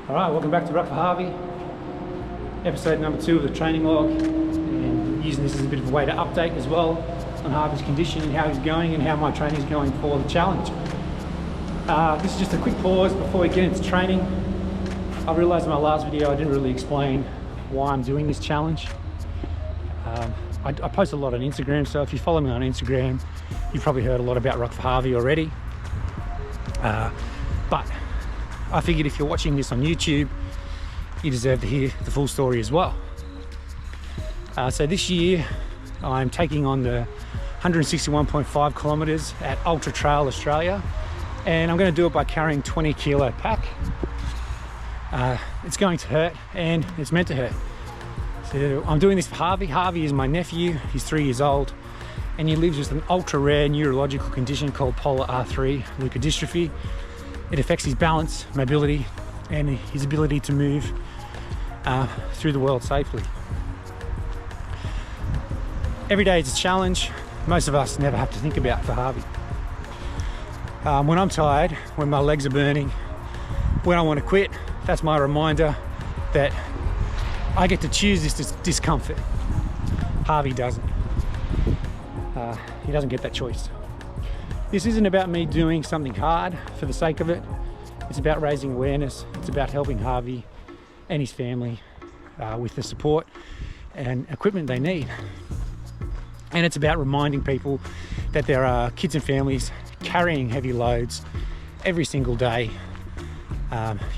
Alright, welcome back to Ruck for Harvey. Episode number 2 of the training log, and using this as a bit of a way to update as well on Harvey's condition and how he's going and how my training is going for the challenge. This is just a quick pause before we get into training. I realised in my last video I didn't really explain why I'm doing this challenge. I post a lot on Instagram, so if you follow me on Instagram, you've probably heard a lot about Ruck for Harvey already. But I figured if you're watching this on YouTube, you deserve to hear the full story as well. So this year, I'm taking on the 161.5 kilometres at Ultra Trail Australia, and I'm going to do it by carrying 20 kilo pack. It's going to hurt, and it's meant to hurt. So I'm doing this for Harvey. Harvey is my nephew. He's 3 years old, and he lives with an ultra rare neurological condition called polar R3 leukodystrophy. It affects his balance, mobility, and his ability to move through the world safely. Every day is a challenge. Most of us never have to think about for Harvey. When I'm tired, when my legs are burning, when I want to quit, that's my reminder that I get to choose this discomfort. Harvey doesn't. He doesn't get that choice. This isn't about me doing something hard for the sake of it. It's about raising awareness. It's about helping Harvey and his family with the support and equipment they need. And it's about reminding people that there are kids and families carrying heavy loads every single day.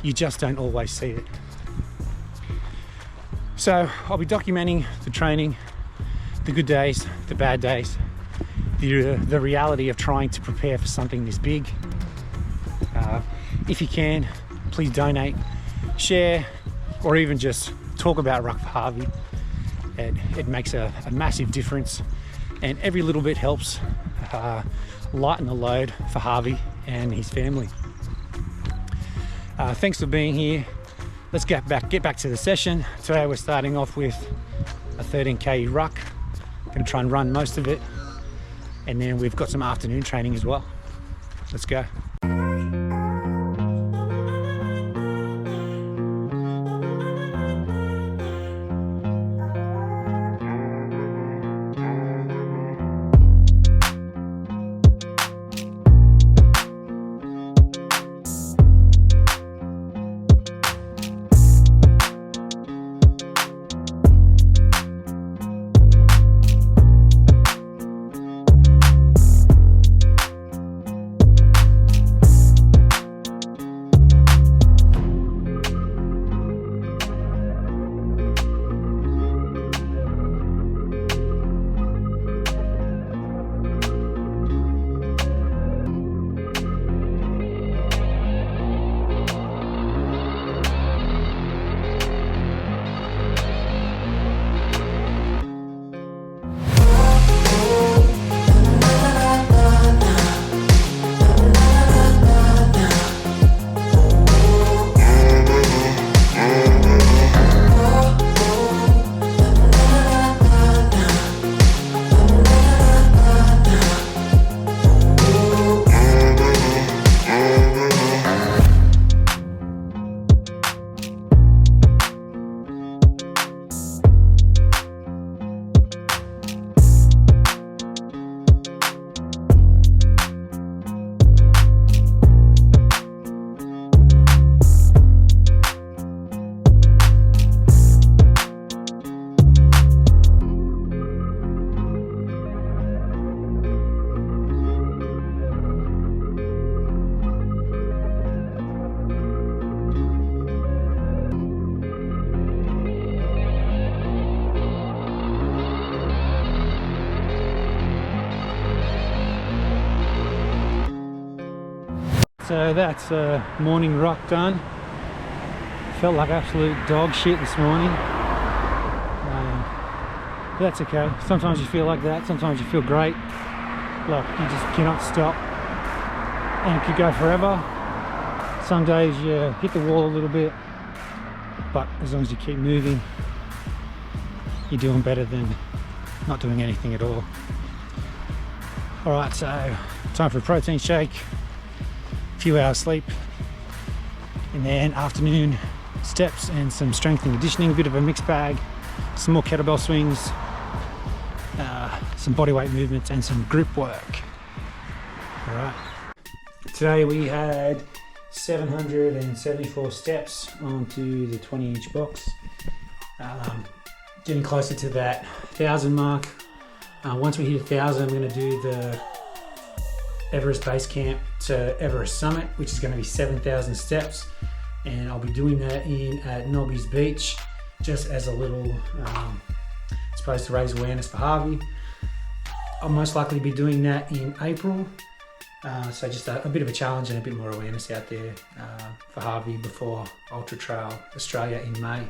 You just don't always see it. So I'll be documenting the training, the good days, the bad days, the reality of trying to prepare for something this big. If you can, please donate, share, or even just talk about Ruck for Harvey. It makes a massive difference, and every little bit helps lighten the load for Harvey and his family. Thanks for being here. Let's get back to the session. Today we're starting off with a 13k ruck. I'm going to try and run most of it, and then we've got some afternoon training as well. Let's go. So that's morning ruck done. Felt like absolute dog shit this morning. But that's okay. Sometimes you feel like that, sometimes you feel great. Like you just cannot stop. And it could go forever. Some days you hit the wall a little bit, but as long as you keep moving, you're doing better than not doing anything at all. Alright, so time for a protein shake, a few hours sleep, and then afternoon steps and some strength and conditioning, a bit of a mixed bag, some more kettlebell swings, some bodyweight movements and some group work. All right. Today we had 774 steps onto the 20-inch box. Getting closer to that 1,000 mark. Once we hit 1,000, I'm going to do the Everest Base Camp to Everest Summit, which is going to be 7,000 steps. And I'll be doing that at Nobby's Beach, just as a little, supposed to raise awareness for Harvey. I'll most likely be doing that in April. So just a bit of a challenge and a bit more awareness out there for Harvey before Ultra Trail Australia in May.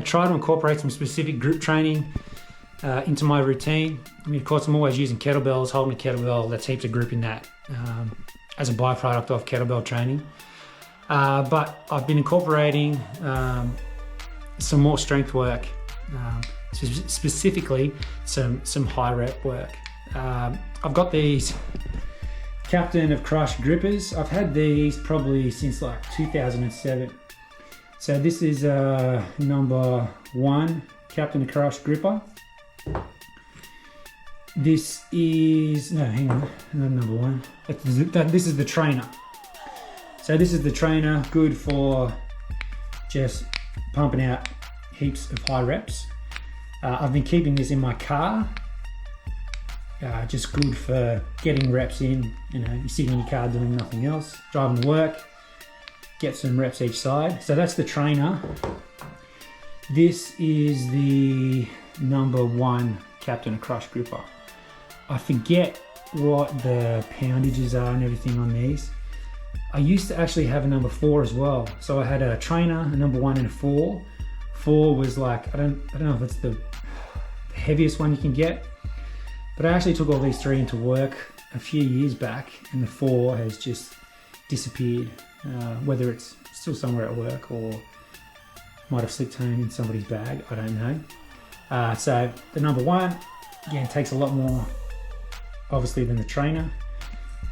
Try to incorporate some specific group training into my routine. I mean, of course, I'm always using kettlebells, holding a kettlebell. That's heaps of group in that as a byproduct of kettlebell training. But I've been incorporating some more strength work, specifically some high rep work. I've got these Captain of Crush grippers. I've had these probably since like 2007. So this is number 1 Captain of Crush gripper. This is, no, hang on, not number 1. This is the trainer. So this is the trainer, good for just pumping out heaps of high reps. I've been keeping this in my car, just good for getting reps in. You know, you're sitting in your car doing nothing else, driving to work, get some reps each side. So that's the trainer. This is the number 1 Captain of Crush gripper. I forget what the poundages are and everything on these. I used to actually have a number 4 as well. So I had a trainer, a number 1 and a 4. 4 was like, I don't know if it's the heaviest one you can get, but I actually took all these 3 into work a few years back and the 4 has just disappeared. Whether it's still somewhere at work or might have slipped home in somebody's bag, I don't know. So the number 1, again, takes a lot more obviously than the trainer.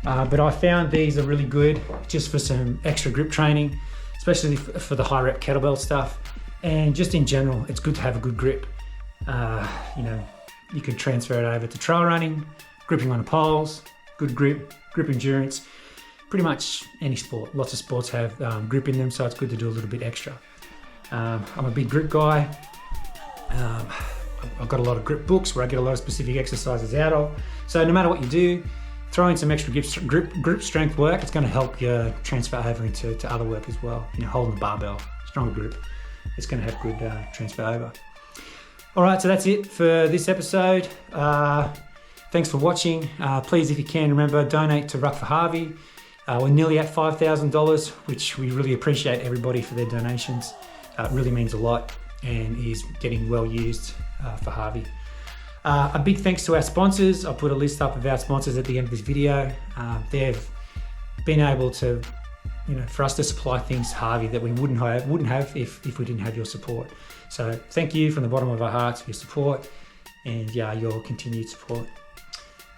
But I found these are really good just for some extra grip training, especially for the high rep kettlebell stuff. And just in general, it's good to have a good grip. You know, you could transfer it over to trail running, gripping on the poles, good grip endurance. Pretty much any sport. Lots of sports have grip in them, so it's good to do a little bit extra. I'm a big grip guy. I've got a lot of grip books where I get a lot of specific exercises out of. So no matter what you do, throw in some extra grip strength work. It's going to help you transfer over into other work as well. You know, holding the barbell, stronger grip. It's going to have good transfer over. All right, so that's it for this episode. Thanks for watching. Please, if you can, remember, donate to Ruck for Harvey. We're nearly at $5,000, which we really appreciate everybody for their donations. It really means a lot and is getting well used for Harvey. A big thanks to our sponsors. I'll put a list up of our sponsors at the end of this video. They've been able to, you know, for us to supply things to Harvey that we wouldn't have if we didn't have your support. So thank you from the bottom of our hearts for your support and your continued support.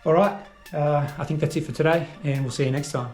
All right, I think that's it for today, and we'll see you next time.